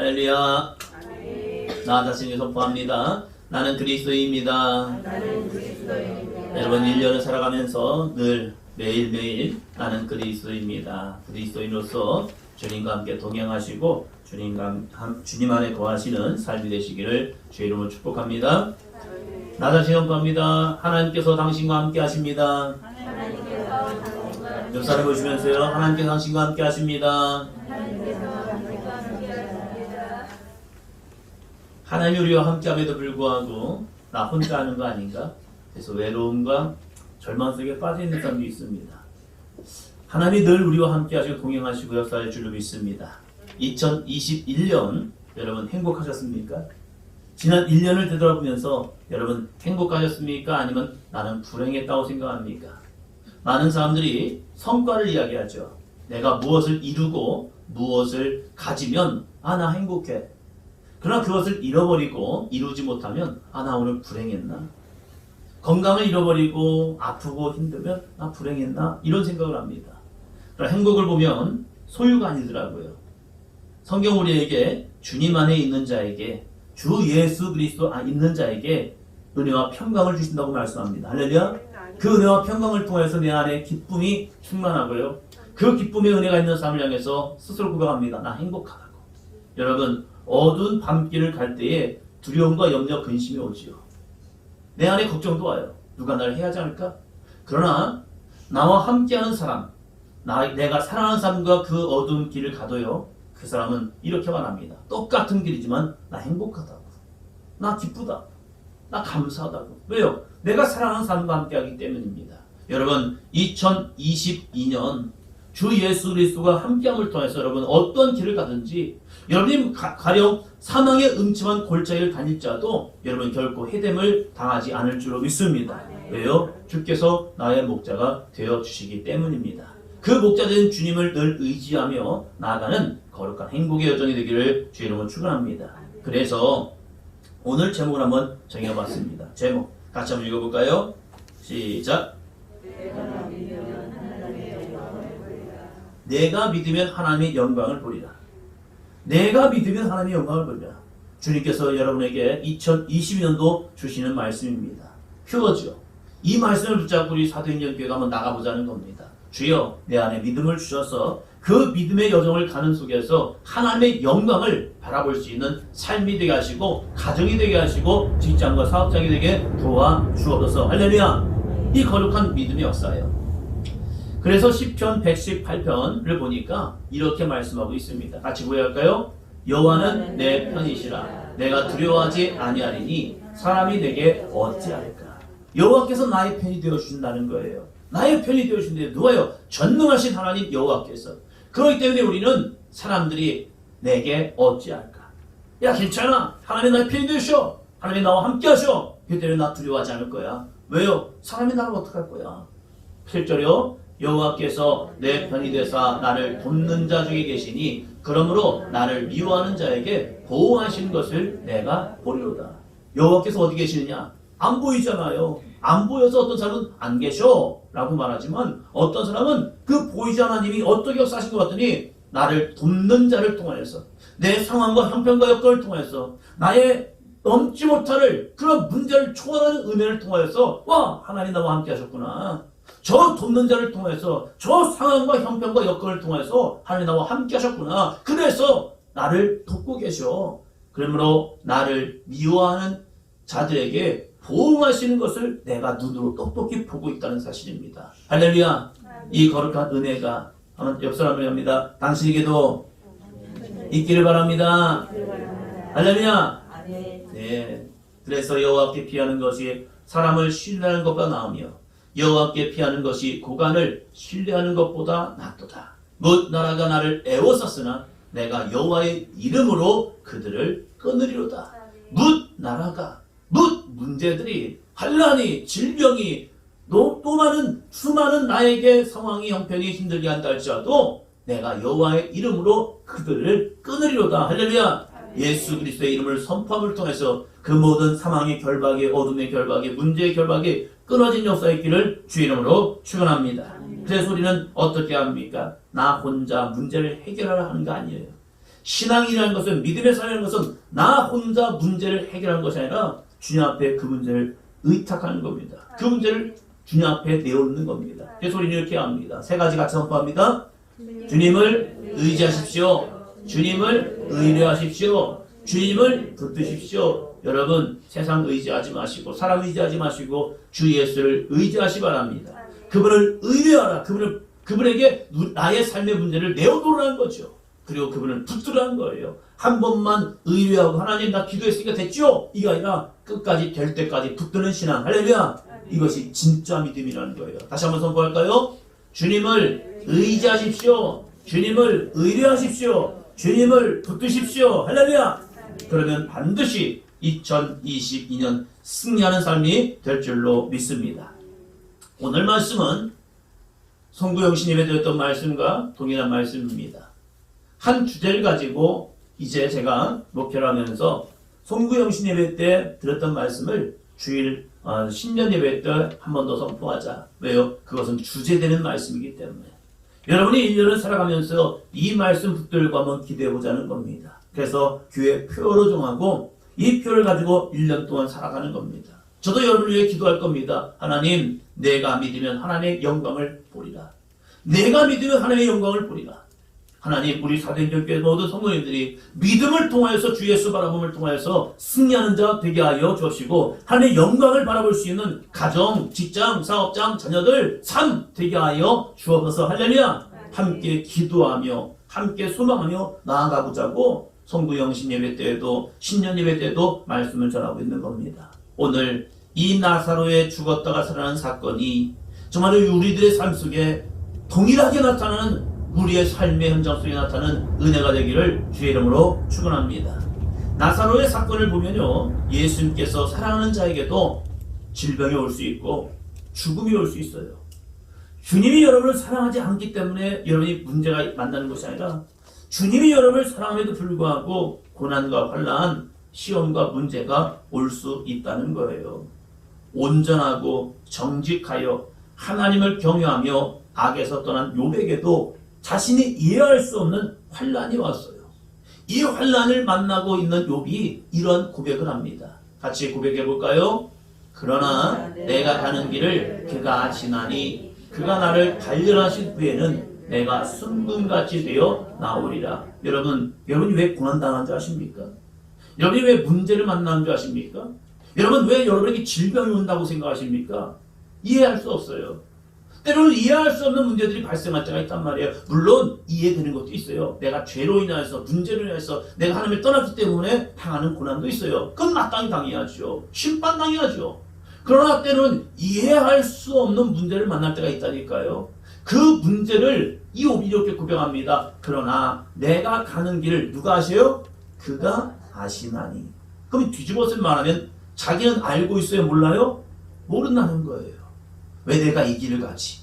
할렐루야. 나 자신을 선포합니다. 나는 그리스도입니다. 여러분 1년을 살아가면서 늘 매일매일 나는 그리스도입니다. 그리스도인으로서 주님과 함께 동행하시고 주님 안에 거하시는 삶이 되시기를 주의 이름으로 축복합니다. 나 자신 선포합니다. 하나님께서 당신과 함께 하십니다. 옆사람 보시면서요. 하나님께서 당신과 함께 하십니다. 하나님이 우리와 함께함에도 불구하고 나 혼자 하는 거 아닌가? 그래서 외로움과 절망 속에 빠져있는 사람도 있습니다. 하나님이 늘 우리와 함께하시고 동행하시고 역사할 줄로 믿습니다. 2021년 여러분 행복하셨습니까? 지난 1년을 되돌아보면서 여러분 행복하셨습니까? 아니면 나는 불행했다고 생각합니까? 많은 사람들이 성과를 이야기하죠. 내가 무엇을 이루고 무엇을 가지면 나 행복해. 그러나 그것을 잃어버리고 이루지 못하면 나 오늘 불행했나? 건강을 잃어버리고 아프고 힘들면 나 불행했나? 이런 생각을 합니다. 그러나 행복을 보면 소유가 아니더라고요. 성경 우리에게 주님 안에 있는 자에게 주 예수 그리스도 있는 자에게 은혜와 평강을 주신다고 말씀합니다. 할렐루야. 그 은혜와 평강을 통해서 내 안에 기쁨이 충만하고요. 그 기쁨의 은혜가 있는 삶을 향해서 스스로 고백합니다. 나 행복하다고. 여러분 어두운 밤길을 갈 때에 두려움과 염려, 근심이 오지요. 내 안에 걱정도 와요. 누가 나를 해하지 않을까? 그러나 나와 함께하는 사람, 내가 사랑하는 사람과 그 어두운 길을 가도요. 그 사람은 이렇게 말합니다. 똑같은 길이지만 나 행복하다고. 나 기쁘다. 나 감사하다고. 왜요? 내가 사랑하는 사람과 함께하기 때문입니다. 여러분 2022년 주 예수 그리스도가 함께함을 통해서 여러분 어떤 길을 가든지 여러분이 가령 사망의 음침한 골짜기를 다닐지라도 여러분 결코 해됨을 당하지 않을 줄로 믿습니다. 왜요? 주께서 나의 목자가 되어주시기 때문입니다. 그 목자 된 주님을 늘 의지하며 나아가는 거룩한 행복의 여정이 되기를 주의 이름으로 축원합니다. 그래서 오늘 제목을 한번 정해봤습니다. 제목 같이 한번 읽어볼까요? 시작. 내가 믿으면 하나님의 영광을 보리라. 내가 믿으면 하나님의 영광을 보리라. 주님께서 여러분에게 2022년도 주시는 말씀입니다. 표어죠. 이 말씀을 붙잡고 우리 사도행전교회가 한번 나가보자는 겁니다. 주여 내 안에 믿음을 주셔서 그 믿음의 여정을 가는 속에서 하나님의 영광을 바라볼 수 있는 삶이 되게 하시고 가정이 되게 하시고 직장과 사업장이 되게 도와주옵소서. 할렐루야. 이 거룩한 믿음의 역사예요. 그래서 시편 118편을 보니까 이렇게 말씀하고 있습니다. 같이 보여할까요? 여호와는 내 편이시라. 내가 두려워하지 아니하리니 사람이 내게 어찌할까? 여호와께서 나의 편이 되어주신다는 거예요. 나의 편이 되어주신데 누가요? 전능하신 하나님 여호와께서. 그렇기 때문에 우리는 사람들이 내게 어찌할까? 야 괜찮아. 하나님 나의 편이 되셔. 하나님 나와 함께 하셔. 그렇기 때문에 나 두려워하지 않을 거야. 왜요? 사람이 나를 어떡할 거야? 7절이요. 여호와께서 내 편이 되사 나를 돕는 자 중에 계시니 그러므로 나를 미워하는 자에게 보호하시는 것을 내가 보리로다. 여호와께서 어디 계시느냐? 안 보이잖아요. 안 보여서 어떤 사람은 안 계셔 라고 말하지만 어떤 사람은 그 보이지 않는 하나님이 어떻게 역사하신 것 같더니 나를 돕는 자를 통하여서 내 상황과 형편과 여건을 통해서 나의 넘지 못할 그런 문제를 초월하는 은혜를 통하여서 와 하나님 나와 함께 하셨구나. 저 돕는 자를 통해서 저 상황과 형편과 여건을 통해서 하나님 나와 함께 하셨구나. 그래서 나를 돕고 계셔. 그러므로 나를 미워하는 자들에게 보응하시는 것을 내가 눈으로 똑똑히 보고 있다는 사실입니다. 할렐루야. 이 거룩한 은혜가 한번 옆 사람을 합니다. 당신에게도 있기를 바랍니다. 할렐루야. 네. 그래서 여호와께 피하는 것이 사람을 신뢰하는 것보다 나으며 여호와께 피하는 것이 고관을 신뢰하는 것보다 낫도다. 뭇 나라가 나를 애워쌌으나 내가 여호와의 이름으로 그들을 끊으리로다. 뭇 나라가 뭇 문제들이 환난이 질병이 또 많은 수많은 나에게 상황이 형편이 힘들게 한다 할지라도 내가 여호와의 이름으로 그들을 끊으리로다. 할렐루야. 예수 그리스도의 이름을 선포함을 통해서 그 모든 사망의 결박이 어둠의 결박이 문제의 결박이 끊어진 역사의 길을 주의 이름으로 축원합니다. 그래서 우리는 어떻게 합니까? 나 혼자 문제를 해결하려 하는 거 아니에요. 신앙이라는 것은, 믿음의 삶이라는 것은 나 혼자 문제를 해결하는 것이 아니라 주님 앞에 그 문제를 의탁하는 겁니다. 그 문제를 주님 앞에 내놓는 겁니다. 그래서 우리는 이렇게 합니다. 세 가지 같이 선포합니다. 주님을 의지하십시오. 주님을 의뢰하십시오. 주님을 붙드십시오. 여러분, 세상 의지하지 마시고 사람 의지하지 마시고 주 예수를 의지하시 바랍니다. 그분을 의뢰하라. 그분에게 나의 삶의 문제를 내어놓으라는 거죠. 그리고 그분을 붙들라는 거예요. 한 번만 의뢰하고 하나님 나 기도했으니까 됐죠? 이게 아니라 끝까지 될 때까지 붙드는 신앙. 할렐루야. 이것이 진짜 믿음이라는 거예요. 다시 한번 선포할까요? 주님을 의지하십시오. 주님을 의뢰하십시오. 주님을 붙드십시오. 할렐루야. 그러면 반드시 2022년 승리하는 삶이 될 줄로 믿습니다. 오늘 말씀은 송구영신님에 드렸던 말씀과 동일한 말씀입니다. 한 주제를 가지고 이제 제가 목회를 하면서 송구영신 예배 때 들었던 말씀을 주일 신년 예배 때 한 번 더 선포하자. 왜요? 그것은 주제되는 말씀이기 때문에. 여러분이 1년을 살아가면서 이 말씀 붙들고 한번 기대해보자는 겁니다. 그래서 교회 표로 정하고 이 표를 가지고 1년 동안 살아가는 겁니다. 저도 여러분을 위해 기도할 겁니다. 하나님, 내가 믿으면 하나님의 영광을 보리라. 내가 믿으면 하나님의 영광을 보리라. 하나님, 우리 사도행전교회 모든 성도님들이 믿음을 통하여서 주 예수 바라봄을 통하여서 승리하는 자 되게 하여 주시고 하나님의 영광을 바라볼 수 있는 가정, 직장, 사업장, 자녀들 삶 되게 하여 주옵소서. 할렐루야. 함께 기도하며 함께 소망하며 나아가보자고 성구영신 예배 때에도 신년 예배 때에도 말씀을 전하고 있는 겁니다. 오늘 이 나사로의 죽었다가 살아난 사건이 정말로 우리들의 삶 속에 동일하게 나타나는 우리의 삶의 현장 속에 나타나는 은혜가 되기를 주의 이름으로 축원합니다. 나사로의 사건을 보면요, 예수님께서 사랑하는 자에게도 질병이 올 수 있고 죽음이 올 수 있어요. 주님이 여러분을 사랑하지 않기 때문에 여러분이 문제가 만나는 것이 아니라 주님이 여러분을 사랑함에도 불구하고 고난과 환난, 시험과 문제가 올 수 있다는 거예요. 온전하고 정직하여 하나님을 경외하며 악에서 떠난 욥에게도 자신이 이해할 수 없는 환난이 왔어요. 이 환난을 만나고 있는 욥이 이런 고백을 합니다. 같이 고백해 볼까요? 그러나 내가 가는 길을 그가 지나니 그가 나를 단련하신 후에는 내가 순금같이 되어 나오리라. 여러분이 왜 고난당한 줄 아십니까? 여러분이 왜 문제를 만나는 줄 아십니까? 여러분 왜 여러분에게 질병이 온다고 생각하십니까? 이해할 수 없어요. 때로는 이해할 수 없는 문제들이 발생할 때가 있단 말이에요. 물론 이해되는 것도 있어요. 내가 죄로 인하여서 문제로 인해서 내가 하나님을 떠났기 때문에 당하는 고난도 있어요. 그건 마땅히 당해야죠. 심판당해야죠. 그러나 때로는 이해할 수 없는 문제를 만날 때가 있다니까요. 그 문제를 이 욥이 이렇게 고백합니다. 그러나 내가 가는 길을 누가 아세요? 그가 아시나니. 그럼 뒤집어서 말하면 자기는 알고 있어요? 몰라요? 모른다는 거예요. 왜 내가 이 길을 가지?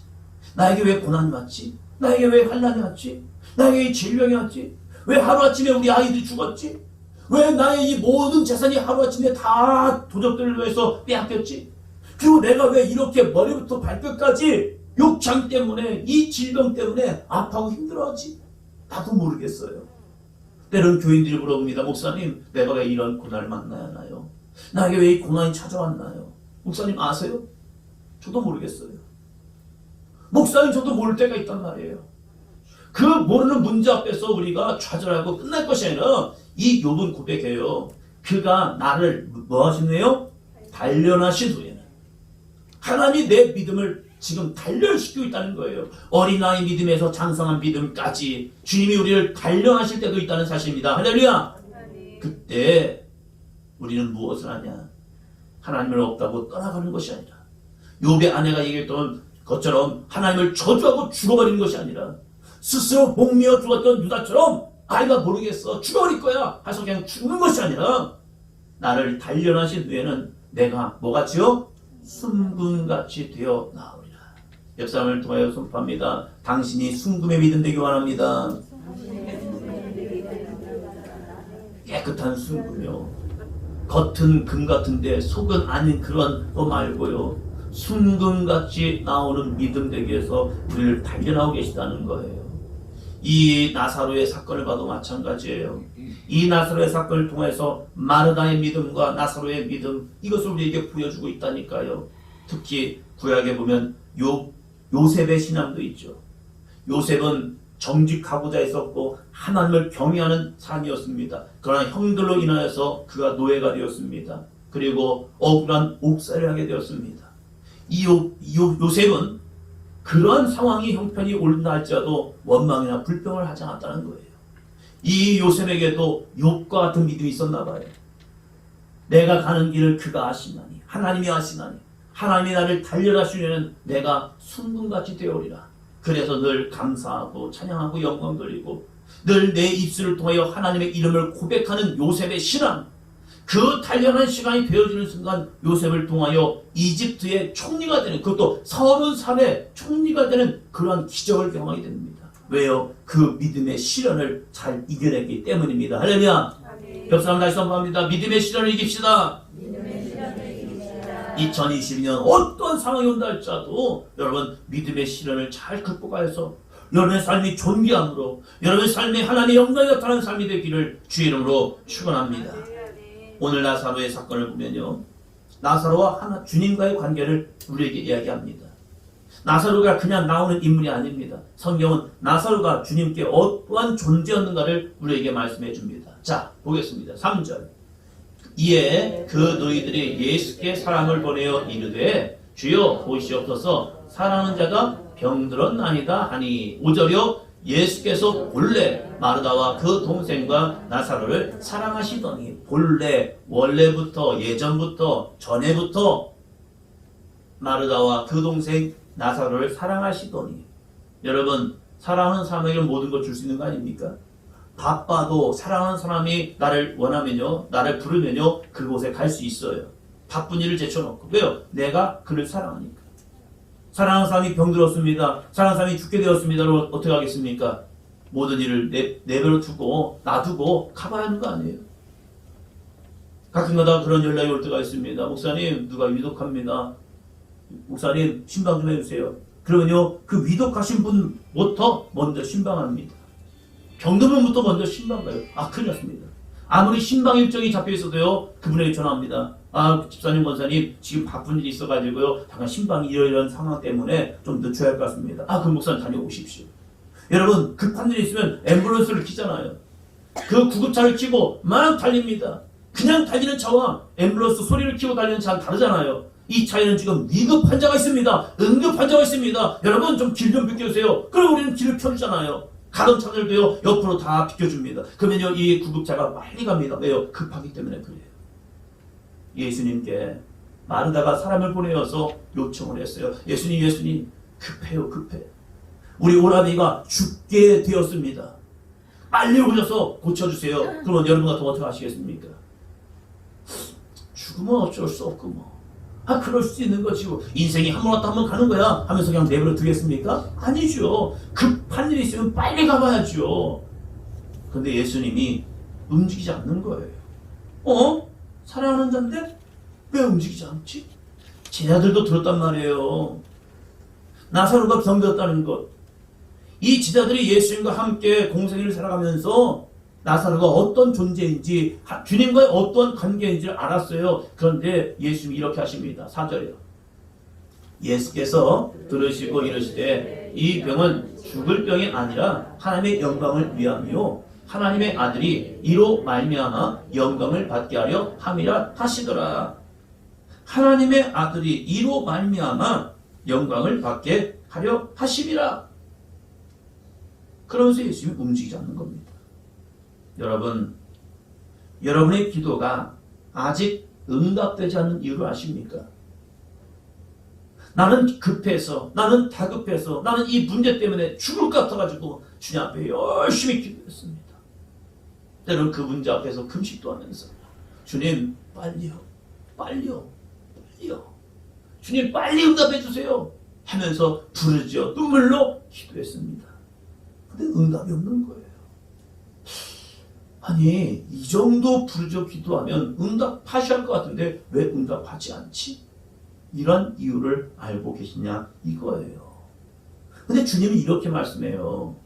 나에게 왜 고난이 왔지? 나에게 왜 환난이 왔지? 나에게 왜 질병이 왔지? 왜 하루아침에 우리 아이들이 죽었지? 왜 나의 이 모든 재산이 하루아침에 다 도적들로 해서 빼앗겼지? 그리고 내가 왜 이렇게 머리부터 발끝까지 욕창 때문에 이 질병 때문에 아파하고 힘들어하지? 나도 모르겠어요. 때론 교인들이 물어봅니다. 목사님, 내가 왜 이런 고난을 만나야 하나요? 나에게 왜 이 고난이 찾아왔나요? 목사님 아세요? 저도 모르겠어요. 목사님 저도 모를 때가 있단 말이에요. 그 모르는 문제 앞에서 우리가 좌절하고 끝날 것이 아니라 이 욥은 고백해요. 그가 나를 뭐 하시네요? 단련하신 후에는. 하나님이 내 믿음을 지금 단련시키고 있다는 거예요. 어린아이 믿음에서 장성한 믿음까지 주님이 우리를 단련하실 때도 있다는 사실입니다. 할렐루야! 그때 우리는 무엇을 하냐? 하나님을 없다고 떠나가는 것이 아니라 욥의 아내가 얘기했던 것처럼 하나님을 저주하고 죽어버리는 것이 아니라 스스로 목매어 죽었던 유다처럼 아이가 모르겠어 죽어버릴 거야 해서 그냥 죽는 것이 아니라 나를 단련하신 후에는 내가 뭐같이요? 순금같이 되어 나오리라. 옆 사람을 통하여 선포합니다. 당신이 순금의 믿음 되기 원합니다. 깨끗한 순금이요. 겉은 금 같은데 속은 아닌 그런 거 말고요. 순금같이 나오는 믿음 되기 위해서 우리를 단련하고 계시다는 거예요. 이 나사로의 사건을 봐도 마찬가지예요. 이 나사로의 사건을 통해서 마르다의 믿음과 나사로의 믿음, 이것을 우리에게 보여주고 있다니까요. 특히 구약에 보면 요셉의 신앙도 있죠. 요셉은 정직하고자 했었고 하나님을 경외하는 사람이었습니다. 그러나 형들로 인하여서 그가 노예가 되었습니다. 그리고 억울한 옥살이를 하게 되었습니다. 이 요셉은 그러한 상황이 형편이 오른다 할지라도 원망이나 불평을 하지 않았다는 거예요. 이 요셉에게도 욥과 같은 믿음이 있었나 봐요. 내가 가는 길을 그가 아시나니, 하나님이 아시나니, 하나님이 나를 달려가시려는 내가 순금같이 되어오리라. 그래서 늘 감사하고 찬양하고 영광 돌리고 늘 내 입술을 통하여 하나님의 이름을 고백하는 요셉의 신앙, 그 단련한 시간이 되어지는 순간 요셉을 통하여 이집트의 총리가 되는, 그것도 30살의 총리가 되는 그러한 기적을 경험하게 됩니다. 왜요? 그 믿음의 시련을 잘 이겨냈기 때문입니다. 할렐루야. 옆 사람 다시 한번 합니다. 믿음의 시련을 이깁시다. 2022년 어떤 상황이 온다 할지라도 여러분 믿음의 시련을 잘 극복하여서 여러분의 삶이 존귀함으로 여러분의 삶에 하나님의 영광이 나타나는 삶이 되기를 주의 이름으로 축원합니다. 오늘 나사로의 사건을 보면요, 나사로와 주님과의 관계를 우리에게 이야기합니다. 나사로가 그냥 나오는 인물이 아닙니다. 성경은 나사로가 주님께 어떠한 존재였는가를 우리에게 말씀해 줍니다. 자, 보겠습니다. 3절. 이에 그 너희들이 예수께 사람을 보내어 이르되 주여 보시옵소서, 사랑하는 자가 병들었나이다 하니 5절이요. 예수께서 본래 마르다와 그 동생과 나사로를 사랑하시더니, 본래, 원래부터, 예전부터, 전에부터 마르다와 그 동생 나사로를 사랑하시더니. 여러분, 사랑하는 사람에게 모든 걸 줄 수 있는 거 아닙니까? 바빠도 사랑하는 사람이 나를 원하면요, 나를 부르면요, 그곳에 갈 수 있어요. 바쁜 일을 제쳐놓고. 왜요? 내가 그를 사랑하니까. 사랑하는 사람이 병들었습니다. 사랑하는 사람이 죽게 되었습니다. 그럼 어떻게 하겠습니까? 모든 일을 내버려 두고 놔두고 가봐야 하는 거 아니에요? 가끔가다 그런 연락이 올 때가 있습니다. 목사님, 누가 위독합니다. 목사님, 신방 좀 해주세요. 그러면요, 그 위독하신 분부터 먼저 신방합니다. 병든 분부터 먼저 신방 가요. 아, 큰일 났습니다. 아무리 신방 일정이 잡혀 있어도요, 그분에게 전화합니다. 아, 집사님, 권사님, 지금 바쁜 일이 있어가지고요, 잠깐 신방이 이런 상황 때문에 좀 늦춰야 할 것 같습니다. 아, 그럼 목사님 다녀오십시오. 여러분, 급한 일이 있으면 앰뷸런스를 키잖아요. 그 구급차를 키고 막 달립니다. 그냥 달리는 차와 앰뷸런스 소리를 키고 달리는 차는 다르잖아요. 이 차에는 지금 위급 환자가 있습니다. 응급 환자가 있습니다. 여러분, 좀 길 좀 비켜주세요. 그럼 우리는 길을 펴주잖아요. 가던 차들도요, 옆으로 다 비켜줍니다. 그러면요, 이 구급차가 빨리 갑니다. 왜요? 급하기 때문에 그래요. 예수님께 마르다가 사람을 보내어서 요청을 했어요. 예수님, 급해요, 급해. 우리 오라비가 죽게 되었습니다. 빨리 오셔서 고쳐주세요. 그러면 여러분 같으면 어떻게 하시겠습니까? 죽으면 어쩔 수 없고 뭐. 아, 그럴 수 있는 거지. 인생이 한 번 왔다 한 번 가는 거야 하면서 그냥 내버려 두겠습니까? 아니죠. 급한 일이 있으면 빨리 가봐야죠. 근데 예수님이 움직이지 않는 거예요. 사랑하는 자인데 왜 움직이지 않지? 제자들도 들었단 말이에요. 나사로가 병들었다는 것. 이 제자들이 예수님과 함께 공생애를 살아가면서 나사로가 어떤 존재인지, 주님과의 어떤 관계인지를 알았어요. 그런데 예수님이 이렇게 하십니다. 4절이요. 예수께서 들으시고 이르시되 이 병은 죽을 병이 아니라 하나님의 영광을 위함이요 하나님의 아들이 이로 말미암아 영광을 받게 하려 함이라 하시더라. 하나님의 아들이 이로 말미암아 영광을 받게 하려 하심이라. 그러면서 예수님이 움직이지 않는 겁니다. 여러분, 여러분의 기도가 아직 응답되지 않는 이유를 아십니까? 나는 급해서, 나는 다급해서, 나는 이 문제 때문에 죽을 것 같아가지고 주님 앞에 열심히 기도했습니다. 때로는 그 문제 앞에서 금식도 하면서 주님 빨리요, 빨리요, 빨리요, 주님 빨리 응답해 주세요 하면서 부르짖어 눈물로 기도했습니다. 근데 응답이 없는 거예요. 아니, 이 정도 부르짖어 기도하면 응답하셔야 할 것 같은데 왜 응답하지 않지? 이런 이유를 알고 계시냐 이거예요. 근데 주님은 이렇게 말씀해요.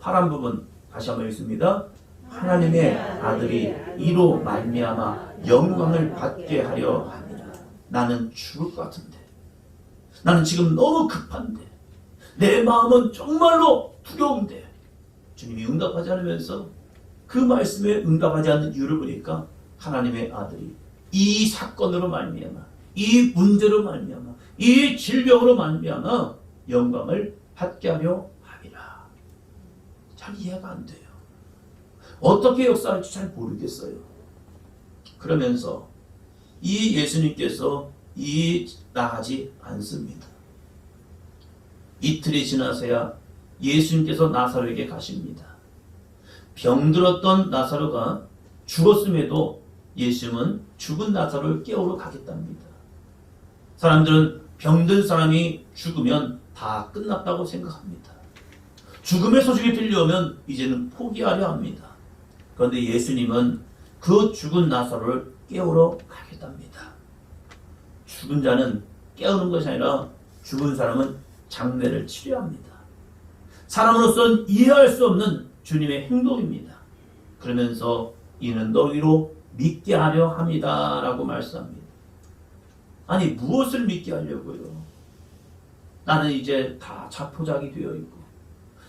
파란 부분 다시 한번 읽습니다. 하나님의 아들이 이로 말미암아 영광을 받게 하려 함이라. 나는 죽을 것 같은데, 나는 지금 너무 급한데, 내 마음은 정말로 두려운데, 주님이 응답하지 않으면서 그 말씀에 응답하지 않는 이유를 보니까 하나님의 아들이 이 사건으로 말미암아, 이 문제로 말미암아, 이 질병으로 말미암아 영광을 받게 하려 함이라. 잘 이해가 안 돼요. 어떻게 역사할지 잘 모르겠어요. 그러면서 이 예수님께서 나가지 않습니다. 이틀이 지나서야 예수님께서 나사로에게 가십니다. 병들었던 나사로가 죽었음에도 예수님은 죽은 나사로를 깨우러 가겠답니다. 사람들은 병든 사람이 죽으면 다 끝났다고 생각합니다. 죽음의 소식이 들려오면 이제는 포기하려 합니다. 그런데 예수님은 그 죽은 나사로를 깨우러 가겠답니다. 죽은 자는 깨우는 것이 아니라 죽은 사람은 장례를 치료합니다. 사람으로서는 이해할 수 없는 주님의 행동입니다. 그러면서 이는 너희로 믿게 하려 합니다 라고 말씀합니다. 아니, 무엇을 믿게 하려고요? 나는 이제 다 자포자기 되어 있고,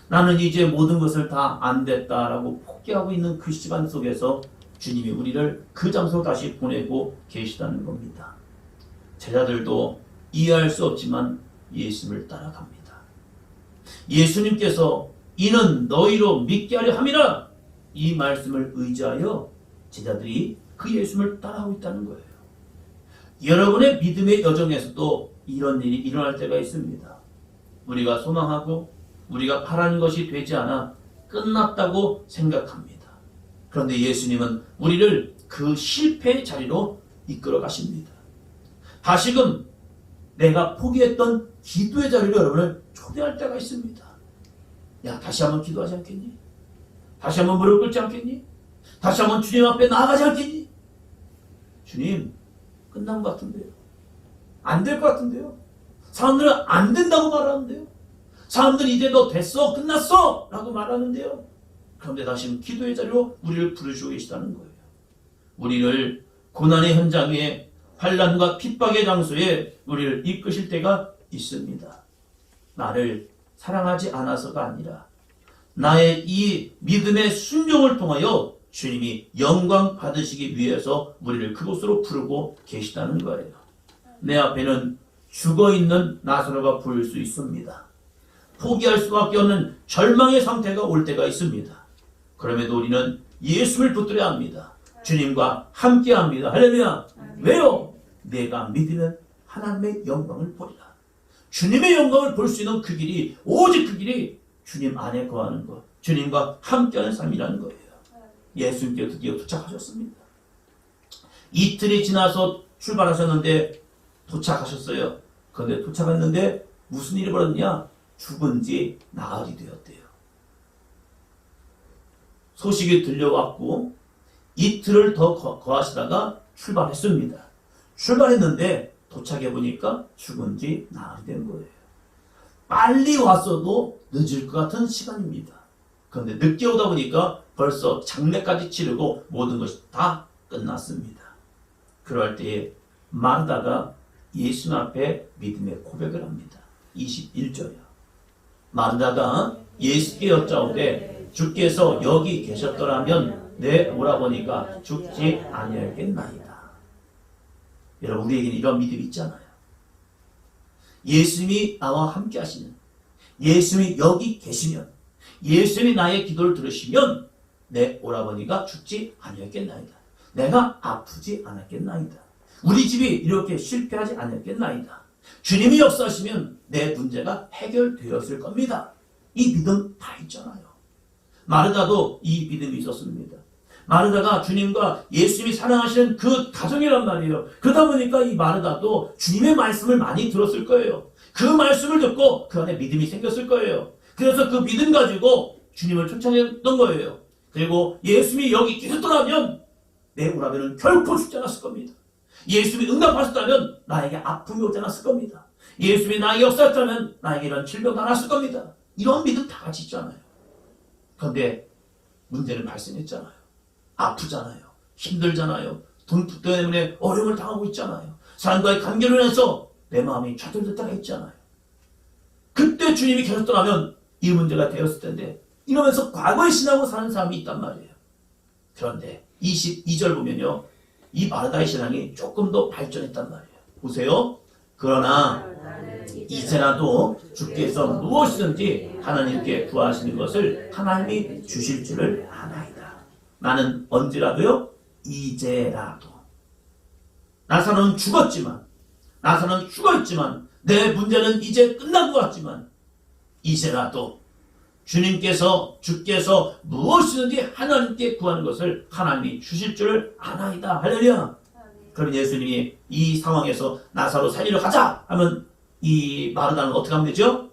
나는 이제 모든 것을 다 안 됐다라고 포기하고 있는 그 시간 속에서 주님이 우리를 그 장소로 다시 보내고 계시다는 겁니다. 제자들도 이해할 수 없지만 예수님을 따라갑니다. 예수님께서 이는 너희로 믿게 하려 함이라, 이 말씀을 의지하여 제자들이 그 예수님을 따라하고 있다는 거예요. 여러분의 믿음의 여정에서도 이런 일이 일어날 때가 있습니다. 우리가 소망하고 우리가 바라는 것이 되지 않아 끝났다고 생각합니다. 그런데 예수님은 우리를 그 실패의 자리로 이끌어 가십니다. 다시금 내가 포기했던 기도의 자리로 여러분을 초대할 때가 있습니다. 야, 다시 한번 기도하지 않겠니? 다시 한번 무릎 꿇지 않겠니? 다시 한번 주님 앞에 나아가지 않겠니? 주님, 끝난 것 같은데요. 안 될 것 같은데요. 사람들은 안 된다고 말하는데요. 사람들이 이제 너 됐어, 끝났어 라고 말하는데요. 그런데 다시 기도의 자리로 우리를 부르시고 계시다는 거예요. 우리를 고난의 현장에, 환난과 핍박의 장소에 우리를 이끄실 때가 있습니다. 나를 사랑하지 않아서가 아니라 나의 이 믿음의 순종을 통하여 주님이 영광 받으시기 위해서 우리를 그곳으로 부르고 계시다는 거예요. 내 앞에는 죽어있는 나사로가 보일 수 있습니다. 포기할 수밖에 없는 절망의 상태가 올 때가 있습니다. 그럼에도 우리는 예수를 붙들어야 합니다. 주님과 함께 합니다. 할렐루야. 왜요? 내가 믿으면 하나님의 영광을 보리라. 주님의 영광을 볼 수 있는 그 길이, 오직 그 길이 주님 안에 거하는 것, 주님과 함께하는 삶이라는 거예요. 예수님께 드디어 도착하셨습니다. 이틀이 지나서 출발하셨는데 도착하셨어요. 그런데 도착했는데 무슨 일이 벌어졌냐? 죽은 지 나흘이 되었대요. 소식이 들려왔고 이틀을 더 거하시다가 출발했습니다. 출발했는데 도착해보니까 죽은 지 나흘이 된 거예요. 빨리 왔어도 늦을 것 같은 시간입니다. 그런데 늦게 오다 보니까 벌써 장례까지 치르고 모든 것이 다 끝났습니다. 그럴 때에 마르다가 예수님 앞에 믿음의 고백을 합니다. 21절이요. 마르다가 예수께 여짜오되 주께서 여기 계셨더라면 내 오라버니가 죽지 아니하겠나이다. 여러분, 우리에게는 이런 믿음이 있잖아요. 예수님이 나와 함께 하시는, 예수님이 여기 계시면, 예수님이 나의 기도를 들으시면 내 오라버니가 죽지 아니하겠나이다. 내가 아프지 않았겠나이다. 우리 집이 이렇게 실패하지 않았겠나이다. 주님이 역사하시면 내 문제가 해결되었을 겁니다. 이 믿음 다 있잖아요. 마르다도 이 믿음이 있었습니다. 마르다가 주님과 예수님이 사랑하시는 그 가정이란 말이에요. 그러다 보니까 이 마르다도 주님의 말씀을 많이 들었을 거예요. 그 말씀을 듣고 그 안에 믿음이 생겼을 거예요. 그래서 그 믿음 가지고 주님을 쫓아냈던 거예요. 그리고 예수님이 여기 계셨더라면 내 오라버니는 결코 죽지 않았을 겁니다. 예수님이 응답하셨다면 나에게 아픔이 오지 않았을 겁니다. 예수님이 나에게 역사했다면 나에게 이런 질병도 안 왔을 겁니다. 이런 믿음 다 같이 있잖아요. 그런데 문제는 발생했잖아요. 아프잖아요. 힘들잖아요. 돈 때문에 어려움을 당하고 있잖아요. 사람과의 관계로 인해서 내 마음이 좌절될 때가 있잖아요. 그때 주님이 계속 떠나면 이 문제가 되었을 텐데 이러면서 과거의 신앙으로 사는 사람이 있단 말이에요. 그런데 22절 보면요. 이 마르다의 신앙이 조금 더 발전했단 말이에요. 보세요. 그러나 이제라도 주께서 무엇이든지 하나님께 구하시는 것을 하나님이 주실 줄을 아나이다. 나는 언제라도요? 이제라도. 나사로는 죽었지만 내 문제는 이제 끝난 것 같지만 이제라도 주께서 무엇이든지 하나님께 구하는 것을 하나님이 주실 줄을 아나이다. 할렐루야. 그럼 예수님이 이 상황에서 나사로 살리러 가자 하면 이 마르다는 어떻게 하면 되죠?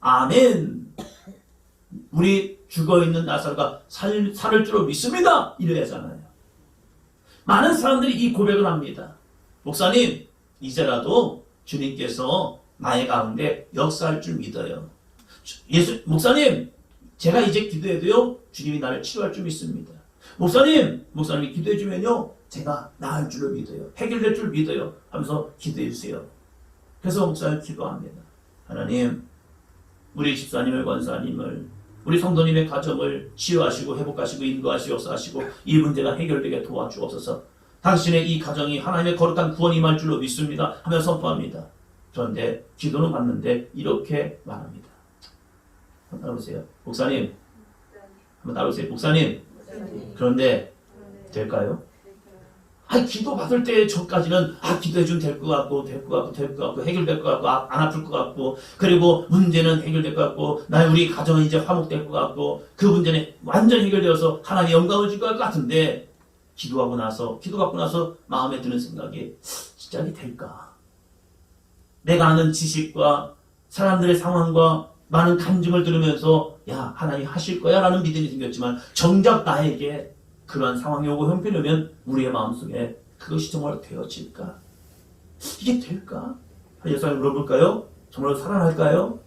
아멘. 우리 죽어있는 나사로가 살을 줄로 믿습니다. 이래야 하잖아요. 많은 사람들이 이 고백을 합니다. 목사님, 이제라도 주님께서 나의 가운데 역사할 줄 믿어요. 목사님, 제가 이제 기도해도요, 주님이 나를 치료할 줄 믿습니다. 목사님이 기도해주면요, 제가 나을 줄을 믿어요. 해결될 줄 믿어요. 하면서 기도해주세요. 그래서 목사님 기도합니다. 하나님, 우리 집사님을, 권사님을, 우리 성도님의 가정을 치유하시고 회복하시고 인도하시고 역사하시고 이 문제가 해결되게 도와주옵소서. 당신의 이 가정이 하나님의 거룩한 구원이 임할 줄로 믿습니다. 하며 선포합니다. 그런데 기도는 받는데 이렇게 말합니다. 한번 따라오세요. 목사님. 한번 따라오세요. 목사님. 그런데 될까요? 기도 받을 때 전까지는 기도해주면 될 것 같고 해결될 것 같고 안 아플 것 같고 그리고 문제는 해결될 것 같고 우리 가정은 이제 화목될 것 같고 그 문제는 완전히 해결되어서 하나님의 영광을 줄 것 같은데 기도 받고 나서 마음에 드는 생각이 진짜 이게 될까? 내가 아는 지식과 사람들의 상황과 많은 간증을 들으면서 하나님 하실 거야 라는 믿음이 생겼지만 정작 나에게 그러한 상황이 오고 형편이 오면 우리의 마음속에 그것이 정말 되어질까? 이게 될까? 여러분 물어볼까요? 정말로 살아날까요?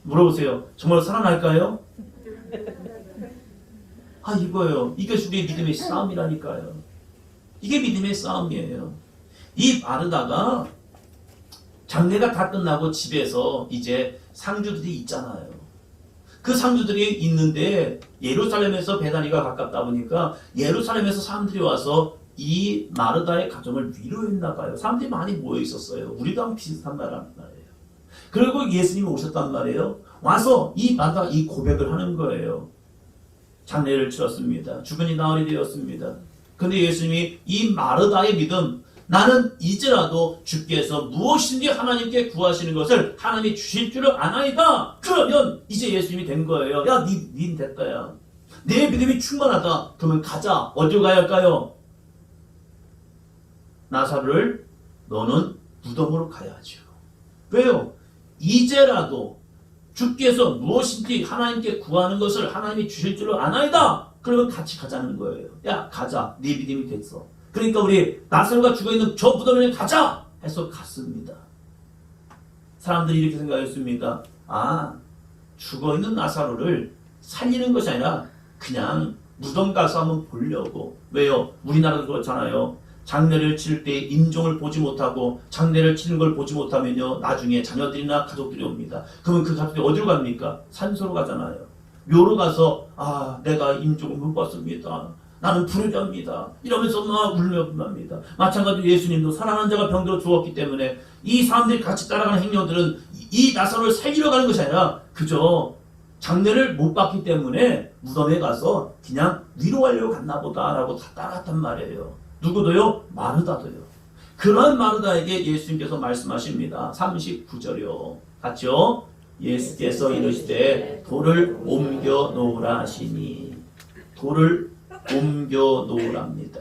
물어보세요. 정말로 살아날까요? 이거예요. 이것이 우리의 믿음의 싸움이라니까요. 이게 믿음의 싸움이에요. 이 마르다가 장례가 다 끝나고 집에서 이제 상주들이 있잖아요. 그 상주들이 있는데 예루살렘에서 베다니가 가깝다 보니까 예루살렘에서 사람들이 와서 이 마르다의 가정을 위로했나 봐요. 사람들이 많이 모여 있었어요. 우리랑 비슷한 말이에요. 그리고 예수님이 오셨단 말이에요. 와서 이 마르다가 이 고백을 하는 거예요. 장례를 치렀습니다. 주변이 나흘이 되었습니다. 근데 예수님이 이 마르다의 믿음, 나는 이제라도 주께서 무엇인지 하나님께 구하시는 것을 하나님이 주실 줄을 아나이다. 그러면 이제 예수님이 된 거예요. 닌 됐다, 야. 내 믿음이 충만하다. 그러면 가자. 어디로 가야 할까요? 나사로를 너는 무덤으로 가야죠. 왜요? 이제라도 주께서 무엇인지 하나님께 구하는 것을 하나님이 주실 줄을 아나이다. 그러면 같이 가자는 거예요. 가자. 네 믿음이 됐어. 그러니까 우리 나사로가 죽어있는 저 무덤에 가자 해서 갔습니다. 사람들이 이렇게 생각했습니다. 죽어있는 나사로를 살리는 것이 아니라 그냥 무덤 가서 한번 보려고. 왜요? 우리나라도 그렇잖아요. 장례를 치를 때 임종을 보지 못하고 장례를 치는 걸 보지 못하면요 나중에 자녀들이나 가족들이 옵니다. 그러면 그 가족들이 어디로 갑니까? 산소로 가잖아요. 묘로 가서 내가 임종을 못 봤습니다. 나는 불효자입니다. 이러면서 막 울며 분합니다. 마찬가지로 예수님도 사랑하는 자가 병들어 죽었기 때문에 이 사람들이 같이 따라가는 행령들은 이 나사로를 살리러 가는 것이 아니라 그저 장례를 못 봤기 때문에 무덤에 가서 그냥 위로하려고 갔나 보다라고 다 따라갔단 말이에요. 누구도요? 마르다도요. 그런 마르다에게 예수님께서 말씀하십니다. 39절이요. 같이요. 예수께서 이르시되 돌을 옮겨 놓으라 하시니 돌을 옮겨 놓으랍니다.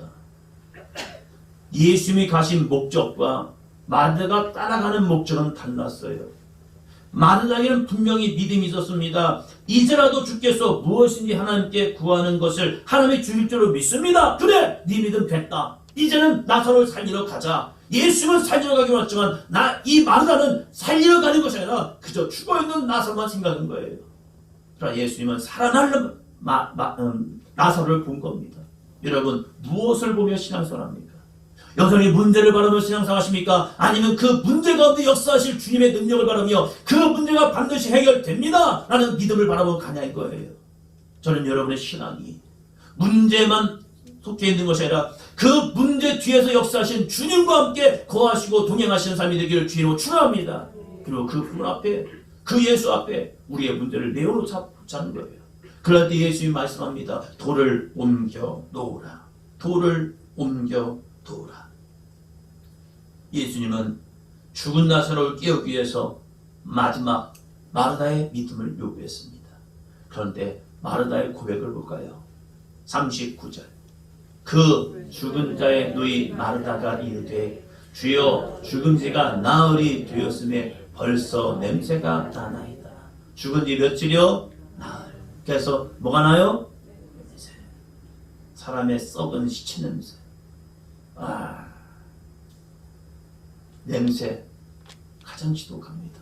예수님이 가신 목적과 마르다가 따라가는 목적은 달랐어요. 마르다에게는 분명히 믿음이 있었습니다. 이제라도 주께서 무엇인지 하나님께 구하는 것을 하나님이 주실 줄로 믿습니다. 그래, 네 믿음 됐다. 이제는 나사로를 살리러 가자. 예수님은 살리러 가기로 했지만 이 마르다는 살리러 가는 것이 아니라 그저 죽어있는 나사로만 생각한 거예요. 그러나 예수님은 살아날 나사로를 본 겁니다. 여러분, 무엇을 보며 신앙생활합니까? 여전히 문제를 바라며 신앙생활하십니까? 아니면 그 문제 가운데 역사하실 주님의 능력을 바라며 그 문제가 반드시 해결됩니다 라는 믿음을 바라보고 가냐인 거예요. 저는 여러분의 신앙이 문제만 속해 있는 것이 아니라 그 문제 뒤에서 역사하신 주님과 함께 거하시고 동행하시는 삶이 되기를 주님으로 축원합니다. 그리고 그 분 앞에, 그 예수 앞에 우리의 문제를 내어놓자는 거예요. 그럴 때 예수님이 말씀합니다. 돌을 옮겨 놓으라. 돌을 옮겨 놓으라. 예수님은 죽은 나사로를 깨우기 위해서 마지막 마르다의 믿음을 요구했습니다. 그런데 마르다의 고백을 볼까요? 39절. 그 죽은 자의 누이 마르다가 이르되 주여 죽은 지가 나흘이 되었음에 벌써 냄새가 나나이다. 죽은 지 며칠이요? 나흘. 그래서 뭐가 나요? 냄새. 사람의 썩은 시체 냄새. 냄새 가장 지독합니다.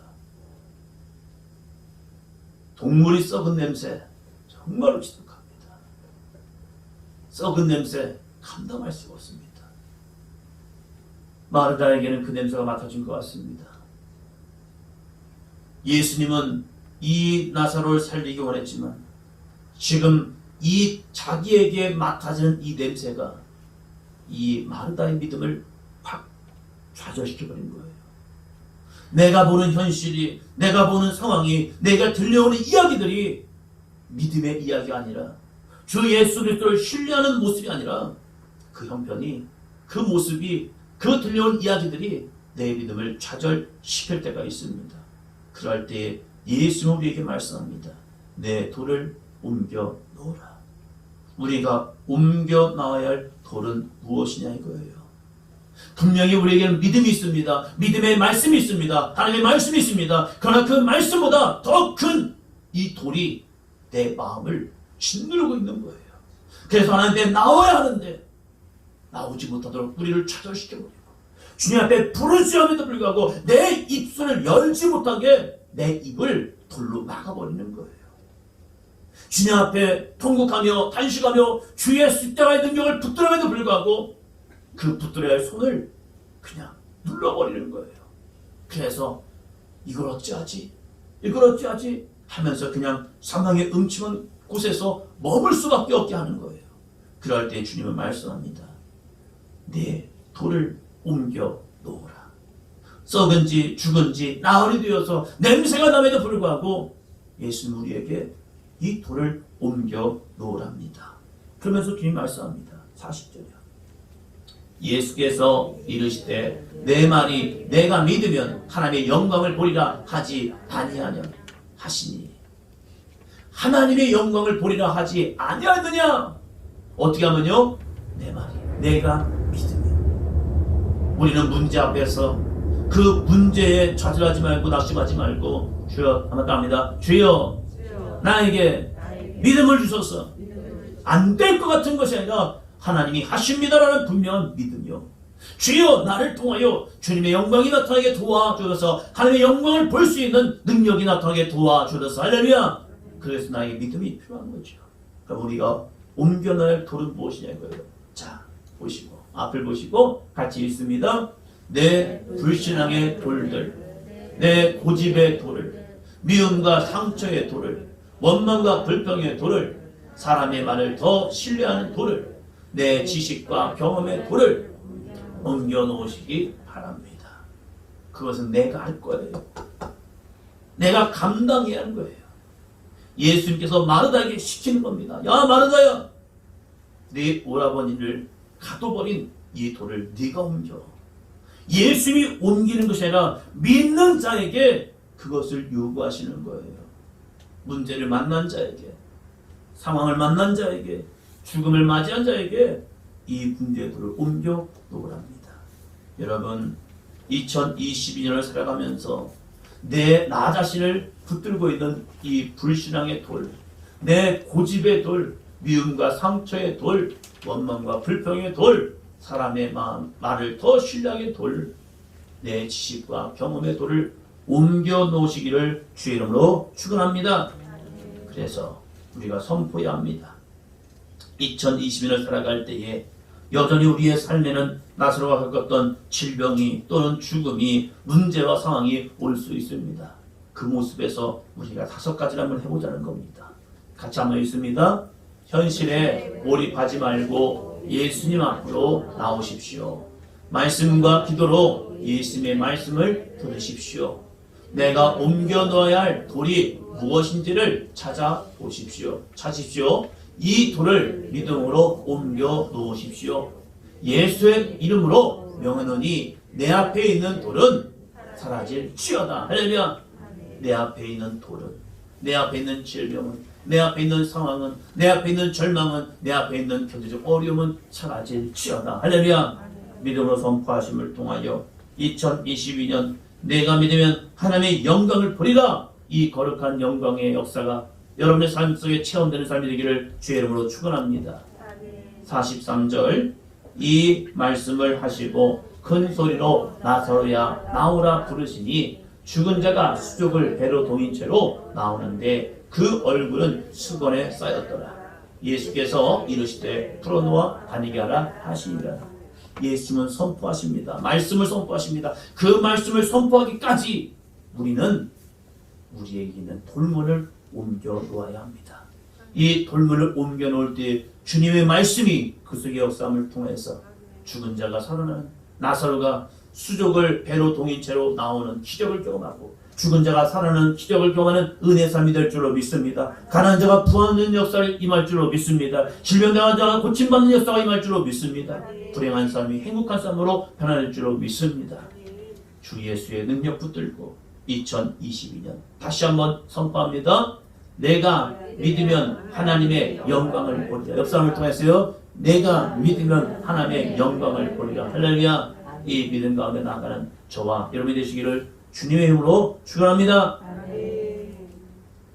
동물이 썩은 냄새 정말로 지독합니다. 썩은 냄새 감당할 수가 없습니다. 마르다에게는 그 냄새가 맡아진 것 같습니다. 예수님은 이 나사로를 살리기 원했지만 지금 이 자기에게 맡아진 이 냄새가 이 마르다의 믿음을 확 좌절시켜버린 거예요. 내가 보는 현실이, 내가 보는 상황이, 내가 들려오는 이야기들이 믿음의 이야기가 아니라 주 예수 그리스도를 신뢰하는 모습이 아니라 그 형편이, 그 모습이, 그 들려온 이야기들이 내 믿음을 좌절시킬 때가 있습니다. 그럴 때 예수는 우리에게 말씀합니다. 내 돌을 옮겨 놓으라. 우리가 옮겨 나와야 할 돌은 무엇이냐 이거예요. 분명히 우리에게는 믿음이 있습니다. 믿음의 말씀이 있습니다. 하나님의 말씀이 있습니다. 그러나 그 말씀보다 더 큰 이 돌이 내 마음을 짓누르고 있는 거예요. 그래서 하나님 앞에 나와야 하는데 나오지 못하도록 우리를 좌절시켜버리고 주님 앞에 부르짖음에도 불구하고 내 입술을 열지 못하게 내 입을 돌로 막아버리는 거예요. 주님 앞에 통곡하며 단식하며 주의 십자가의 능력을 붙들음에도 불구하고 그 붙들어야 할 손을 그냥 눌러버리는 거예요. 그래서 이걸 어찌하지? 이걸 어찌하지? 하면서 그냥 사망의 음침한 곳에서 머물 수밖에 없게 하는 거예요. 그럴 때 주님은 말씀합니다. 내 돌을 옮겨 놓으라. 썩은지 죽은지 나흘이 되어서 냄새가 남에도 불구하고 예수는 우리에게 이 돌을 옮겨 놓으랍니다. 그러면서 주님 말씀합니다. 40절이요. 예수께서 이르시되 내 말이 내가 믿으면 하나님의 영광을 보리라 하지 아니하냐 하시니. 하나님의 영광을 보리라 하지 아니하느냐? 어떻게 하면요? 내 말이 내가 믿으면. 우리는 문제 앞에서 그 문제에 좌절하지 말고 낙심하지 말고 주여 한번 따라합니다. 주여 나에게 믿음을 주소서. 안 될 것 같은 것이 아니라 하나님이 하십니다라는 분명한 믿음이요. 주여 나를 통하여 주님의 영광이 나타나게 도와주셔서 하나님의 영광을 볼 수 있는 능력이 나타나게 도와주셔서 할렐루야. 그래서 나에게 믿음이 필요한 거죠. 그럼 우리가 옮겨놔야 할 돌은 무엇이냐 이거예요. 자 보시고 앞을 보시고 같이 읽습니다. 내 불신앙의 돌들, 내 고집의 돌을, 미움과 상처의 돌을, 원망과 불평의 돌을, 사람의 말을 더 신뢰하는 돌을, 내 지식과 경험의 돌을 옮겨놓으시기 바랍니다. 그것은 내가 할 거예요. 내가 감당해야 하는 거예요. 예수님께서 마르다에게 시키는 겁니다. 야 마르다야, 네 오라버니를 가둬버린 이 돌을 네가 옮겨. 예수님이 옮기는 것이 아니라 믿는 자에게 그것을 요구하시는 거예요. 문제를 만난 자에게, 상황을 만난 자에게, 죽음을 맞이한 자에게 이 문제의 돌을 옮겨 놓으랍니다. 여러분 2022년을 살아가면서 나 자신을 붙들고 있는 이 불신앙의 돌, 내 고집의 돌, 미움과 상처의 돌, 원망과 불평의 돌, 사람의 말을 더 신뢰하게 돌, 내 지식과 경험의 돌을 옮겨 놓으시기를 주의 이름으로 축원합니다. 그래서 우리가 선포해야 합니다. 2020년을 살아갈 때에 여전히 우리의 삶에는 나사로가 겪었던 질병이 또는 죽음이 문제와 상황이 올 수 있습니다. 그 모습에서 우리가 5가지를 한번 해보자는 겁니다. 같이 한번 읽습니다. 현실에 몰입하지 말고 예수님 앞으로 나오십시오. 말씀과 기도로 예수님의 말씀을 들으십시오. 내가 옮겨 놓아야 할 돌이 무엇인지를 찾아보십시오. 찾으십시오. 이 돌을 믿음으로 옮겨 놓으십시오. 예수의 이름으로 명하노니 내 앞에 있는 돌은 사라질지어다. 할렐루야. 내 앞에 있는 돌은, 내 앞에 있는 질병은, 내 앞에 있는 상황은, 내 앞에 있는 절망은, 내 앞에 있는 경제적 어려움은 사라질지어다. 할렐루야. 믿음으로 선포하심을 통하여 2022년 내가 믿으면 하나님의 영광을 보리라. 이 거룩한 영광의 역사가 여러분의 삶 속에 체험되는 삶이 되기를 주의 이름으로 축원합니다. 43절 이 말씀을 하시고 큰 소리로 나사로야 나오라 부르시니 죽은 자가 수족을 배로 동인 채로 나오는데 그 얼굴은 수건에 쌓였더라. 예수께서 이르시되 풀어놓아 다니게 하라 하시니라. 예수님은 선포하십니다. 말씀을 선포하십니다. 그 말씀을 선포하기까지 우리는 우리에게 있는 돌문을 옮겨 놓아야 합니다. 이 돌문을 옮겨 놓을 때 주님의 말씀이 그 속의 역사함을 통해서 죽은 자가 살아나는, 나사로가 수족을 배로 동인 채로 나오는 기적을 경험하고 죽은 자가 살아나는 기적을 경험하는 은혜의 삶이 될 줄로 믿습니다. 가난한 자가 부하는 역사를 임할 줄로 믿습니다. 질병당한 자가 고침받는 역사가 임할 줄로 믿습니다. 불행한 삶이 행복한 삶으로 변화될 줄로 믿습니다. 주 예수의 능력 붙들고 2022년 다시 한번 선포합니다. 내가 믿으면 하나님의 영광을 보리라. 역사를 통해서요. 내가 믿으면 하나님의 영광을 보리라. 할렐루야. 이 믿음 가운데 나아가는 저와 여러분이 되시기를 주님의 이름으로 축원합니다.